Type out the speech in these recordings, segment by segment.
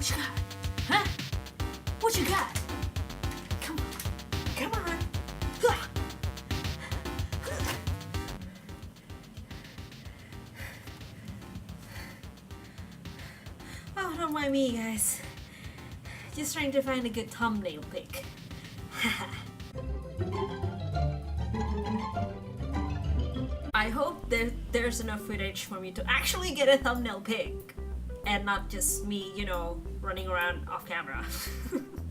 What you got? Huh? What you got? Come on. Come on. Oh, don't mind me, guys. Just trying to find a good thumbnail pic. I hope there's enough footage for me to actually get a thumbnail pic and not just me, running around off camera.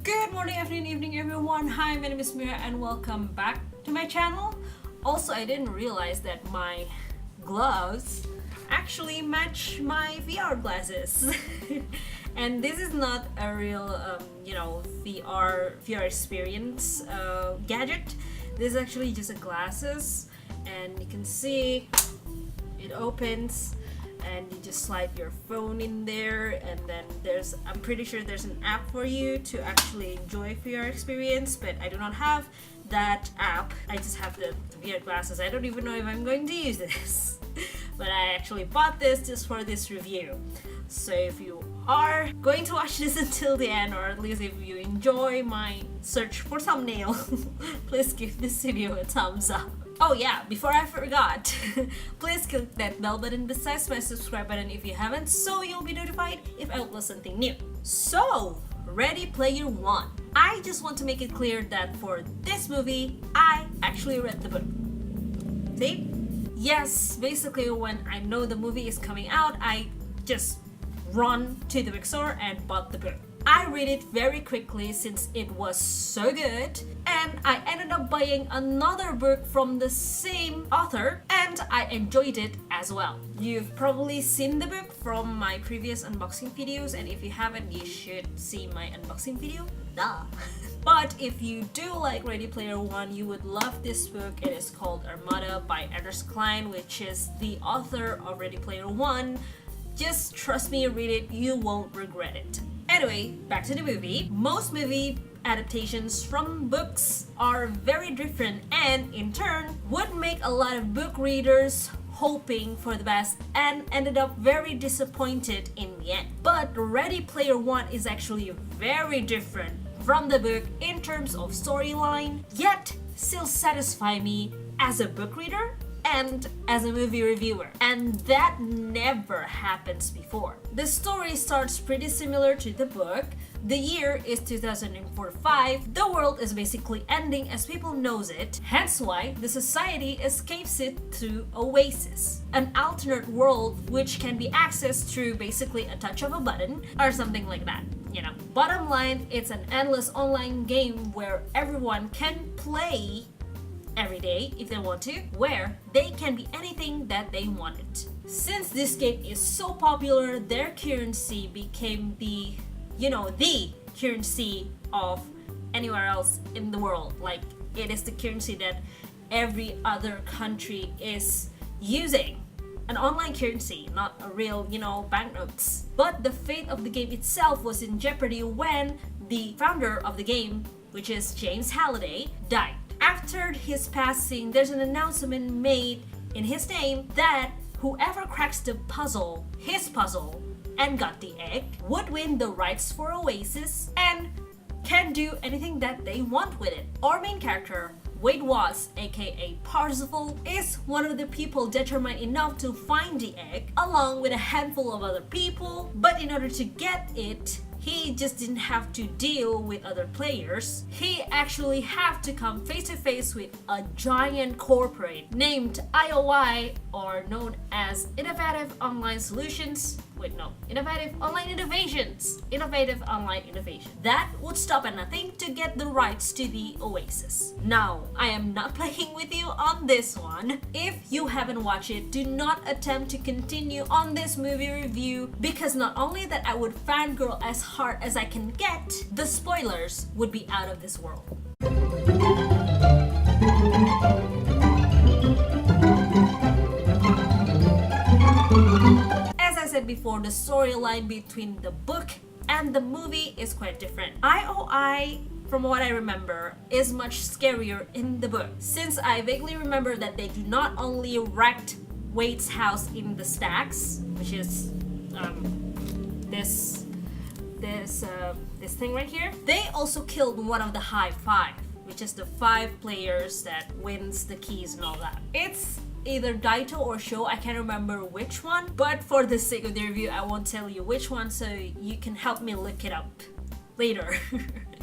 Good morning, afternoon, evening, everyone. Hi, my name is Myra and welcome back to my channel. Also, I didn't realize that my gloves actually match my VR glasses. And this is not a real, VR experience gadget. This is actually just a glasses, and you can see it opens, and you just slide your phone in there, and then I'm pretty sure there's an app for you to actually enjoy VR experience, but I do not have that app. I just have the VR glasses. I don't even know if I'm going to use this. But I actually bought this just for this review. So if you are going to watch this until the end, or at least if you enjoy my search for thumbnail, please give this video a thumbs up. Oh yeah, before I forgot, please click that bell button besides my subscribe button if you haven't, so you'll be notified if I upload something new. So, Ready Player One. I just want to make it clear that for this movie, I actually read the book. See? Yes, basically when I know the movie is coming out, I just run to the bookstore and bought the book. I read it very quickly since it was so good, and I ended up buying another book from the same author, and I enjoyed it as well. You've probably seen the book from my previous unboxing videos, and if you haven't, you should see my unboxing video. Duh. But if you do like Ready Player One, you would love this book. It is called Armada by Anders Klein, which is the author of Ready Player One. Just trust me, read it, you won't regret it. Anyway, back to the movie. Most movie adaptations from books are very different, and in turn would make a lot of book readers hoping for the best and ended up very disappointed in the end. But Ready Player One is actually very different from the book in terms of storyline, yet still satisfy me as a book reader and as a movie reviewer, and that never happens before. The story starts pretty similar to the book. The year is 2045. The world is basically ending as people knows it, hence why the society escapes it through Oasis, an alternate world which can be accessed through basically a touch of a button or something like that. Bottom line, it's an endless online game where everyone can play every day if they want to, where they can be anything that they wanted. Since this game is so popular, their currency became the currency of anywhere else in the world. Like, it is the currency that every other country is using. An online currency, not a real, banknotes. But the fate of the game itself was in jeopardy when the founder of the game, which is James Halliday, died. After his passing, there's an announcement made in his name that whoever cracks his puzzle, and got the egg, would win the rights for Oasis and can do anything that they want with it. Our main character, Wade Was, aka Parsifal, is one of the people determined enough to find the egg, along with a handful of other people, but in order to get it, he just didn't have to deal with other players. He actually have to come face to face with a giant corporate named IOI, or known as Innovative Online Solutions. Innovative Online Innovations. Innovative Online Innovation. That would stop at nothing to get the rights to the Oasis. Now, I am not playing with you on this one. If you haven't watched it, do not attempt to continue on this movie review, because not only that I would fangirl as hard as I can get, the spoilers would be out of this world. As I said before, the storyline between the book and the movie is quite different. IOI, from what I remember, is much scarier in the book, since I vaguely remember that they do not only wrecked Wade's house in the stacks, which is this this thing right here. They also killed one of the High Five, which is the 5 players that wins the keys and all that. It's either Daito or Sho, I can't remember which one, but for the sake of the review, I won't tell you which one, so you can help me look it up later.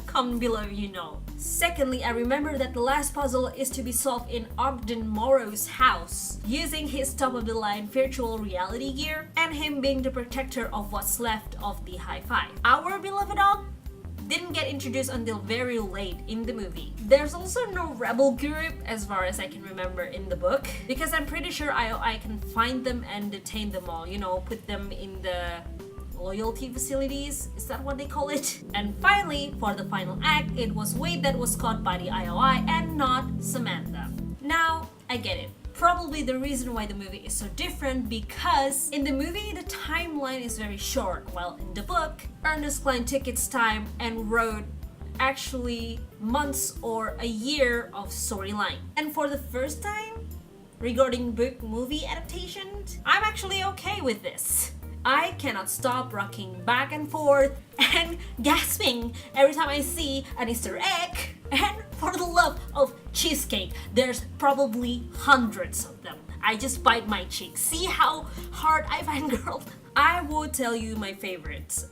Comment below if you know. Secondly, I remember that the last puzzle is to be solved in Ogden Morrow's house, using his top-of-the-line virtual reality gear, and him being the protector of what's left of the High Five. Our beloved dog didn't get introduced until very late in the movie. There's also no rebel group as far as I can remember in the book, because I'm pretty sure I can find them and detain them all, you know, put them in the loyalty facilities, is that what they call it? And finally, for the final act, it was Wade that was caught by the IOI and not Samantha. Now, I get it. Probably the reason why the movie is so different, because in the movie the timeline is very short, while in the book, Ernest Cline took its time and wrote actually months or a year of storyline. And for the first time, regarding book movie adaptations, I'm actually okay with this. I cannot stop rocking back and forth and gasping every time I see an Easter egg. And for the love of cheesecake, there's probably hundreds of them. I just bite my cheek. See how hard I fangirled? I will tell you my favorites.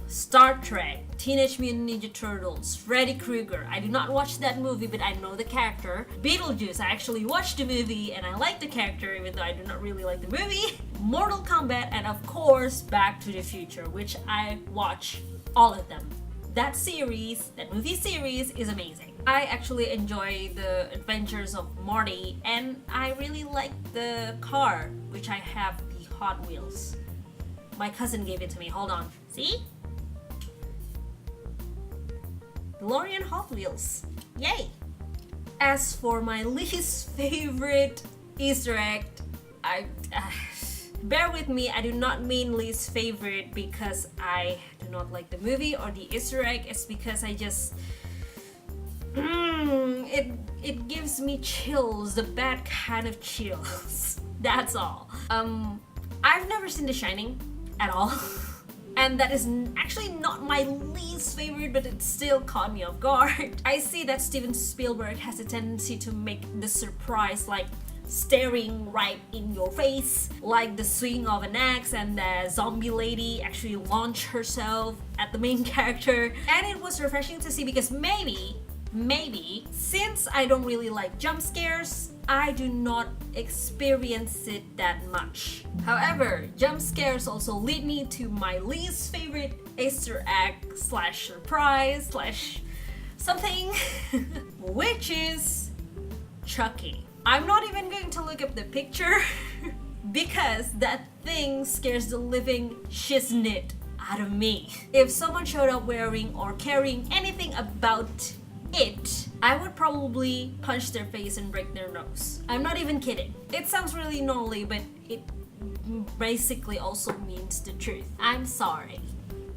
Star Trek, Teenage Mutant Ninja Turtles, Freddy Krueger. I did not watch that movie, but I know the character. Beetlejuice, I actually watched the movie and I like the character even though I do not really like the movie. Mortal Kombat, and of course Back to the Future, which I watch all of them. That series, that movie series is amazing. I actually enjoy the adventures of Marty, and I really like the car, which I have the Hot Wheels. My cousin gave it to me, hold on. See? DeLorean Hot Wheels. Yay! As for my least favorite Easter egg, bear with me, I do not mean least favorite because I do not like the movie or the Easter egg. It's because I just... it gives me chills, the bad kind of chills. That's all. I've never seen The Shining at all. And that is actually not my least favorite, but it still caught me off guard. I see that Steven Spielberg has a tendency to make the surprise like staring right in your face, like the swing of an axe and the zombie lady actually launch herself at the main character. And it was refreshing to see because maybe, since I don't really like jump scares, I do not experience it that much. However, jump scares also lead me to my least favorite Easter egg slash surprise slash something, which is Chucky. I'm not even going to look up the picture because that thing scares the living shiznit out of me. If someone showed up wearing or carrying anything about it, I would probably punch their face and break their nose. I'm not even kidding. It sounds really gnarly, but it basically also means the truth. I'm sorry.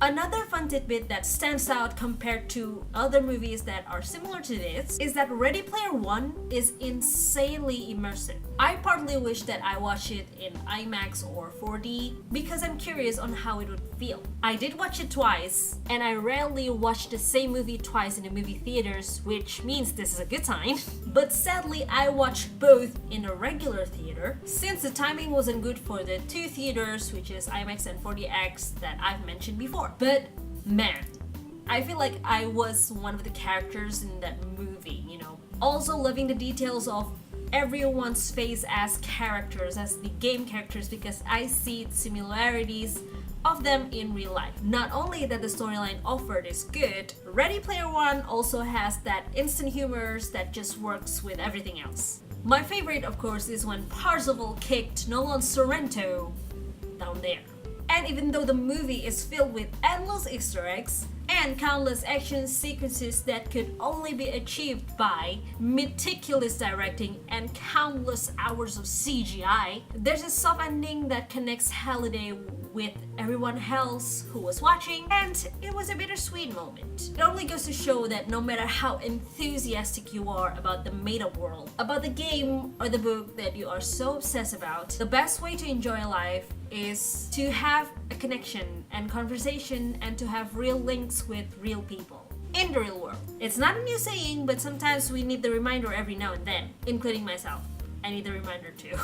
Another fun tidbit that stands out compared to other movies that are similar to this is that Ready Player One is insanely immersive. I partly wish that I watched it in IMAX or 4D because I'm curious on how it would feel. I did watch it twice, and I rarely watch the same movie twice in the movie theaters, which means this is a good sign. But sadly, I watched both in a regular theater since the timing wasn't good for the 2 theaters, which is IMAX and 4DX that I've mentioned before. But man, I feel like I was one of the characters in that movie, you know. Also loving the details of everyone's face as characters, as the game characters, because I see similarities of them in real life. Not only that the storyline offered is good, Ready Player One also has that instant humor that just works with everything else. My favorite, of course, is when Parzival kicked Nolan Sorrento down there. And even though the movie is filled with endless Easter eggs and countless action sequences that could only be achieved by meticulous directing and countless hours of CGI, there's a soft ending that connects Halliday with everyone else who was watching, and it was a bittersweet moment. It only goes to show that no matter how enthusiastic you are about the made-up world, about the game or the book that you are so obsessed about, the best way to enjoy life is to have a connection and conversation and to have real links with real people in the real world. It's not a new saying, but sometimes we need the reminder every now and then, including myself. I need the reminder too.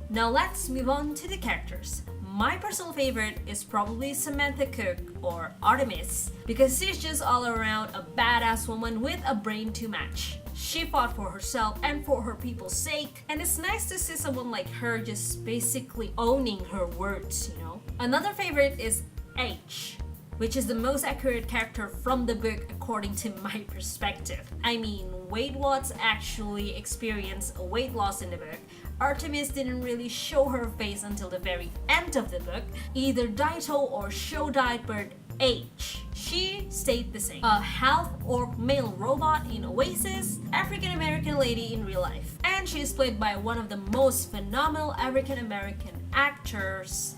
Now let's move on to the characters. My personal favorite is probably Samantha Cook or Artemis because she's just all around a badass woman with a brain to match. She fought for herself and for her people's sake, and it's nice to see someone like her just basically owning her words, you know? Another favorite is H, which is the most accurate character from the book according to my perspective. I mean, Wade Watts actually experienced a weight loss in the book. Artemis didn't really show her face until the very end of the book. Either Daito or Show died, but H, she stayed the same. A half-orc male robot in Oasis, African-American lady in real life. And she is played by one of the most phenomenal African-American actress,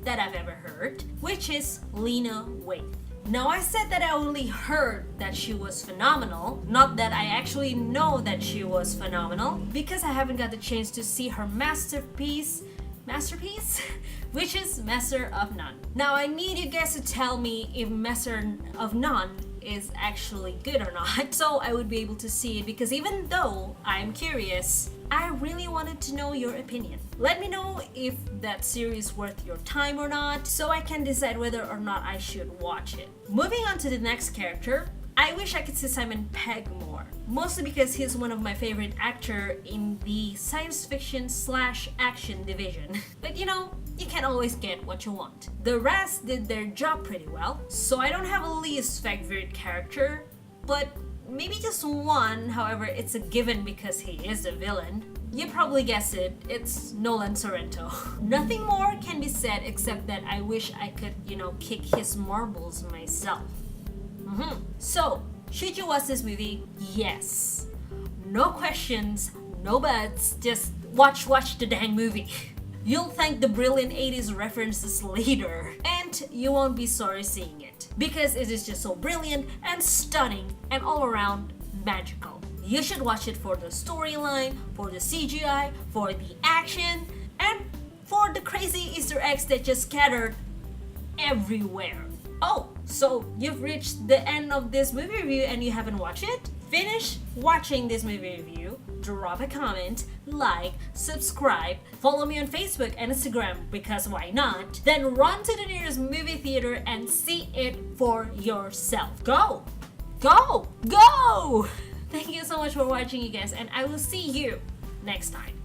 that I've ever heard, which is Lena Waithe. Now I said that I only heard that she was phenomenal, not that I actually know that she was phenomenal, because I haven't got the chance to see her masterpiece, which is Master of None. Now I need you guys to tell me if Master of None is actually good or not, so I would be able to see it, because even though I'm curious, I really wanted to know your opinion. Let me know if that series worth your time or not, so I can decide whether or not I should watch it. Moving on to the next character, I wish I could see Simon Pegg more, mostly because he's one of my favorite actors in the science fiction / action division. But you know, you can't always get what you want. The rest did their job pretty well, so I don't have a least favorite character, but maybe just one. However, it's a given because he is a villain. You probably guessed it, it's Nolan Sorrento. Nothing more can be said except that I wish I could, you know, kick his marbles myself. So, should you watch this movie? Yes. No questions, no buts, just watch the dang movie. You'll thank the brilliant 80s references later, and you won't be sorry seeing it, because it is just so brilliant and stunning and all around magical. You should watch it for the storyline, for the CGI, for the action, and for the crazy Easter eggs that just scattered everywhere. Oh, so you've reached the end of this movie review and you haven't watched it? Finish watching this movie review, drop a comment, like, subscribe, follow me on Facebook and Instagram because why not? Then run to the nearest movie theater and see it for yourself. Go! Go! Go! Thank you so much for watching, you guys, and I will see you next time.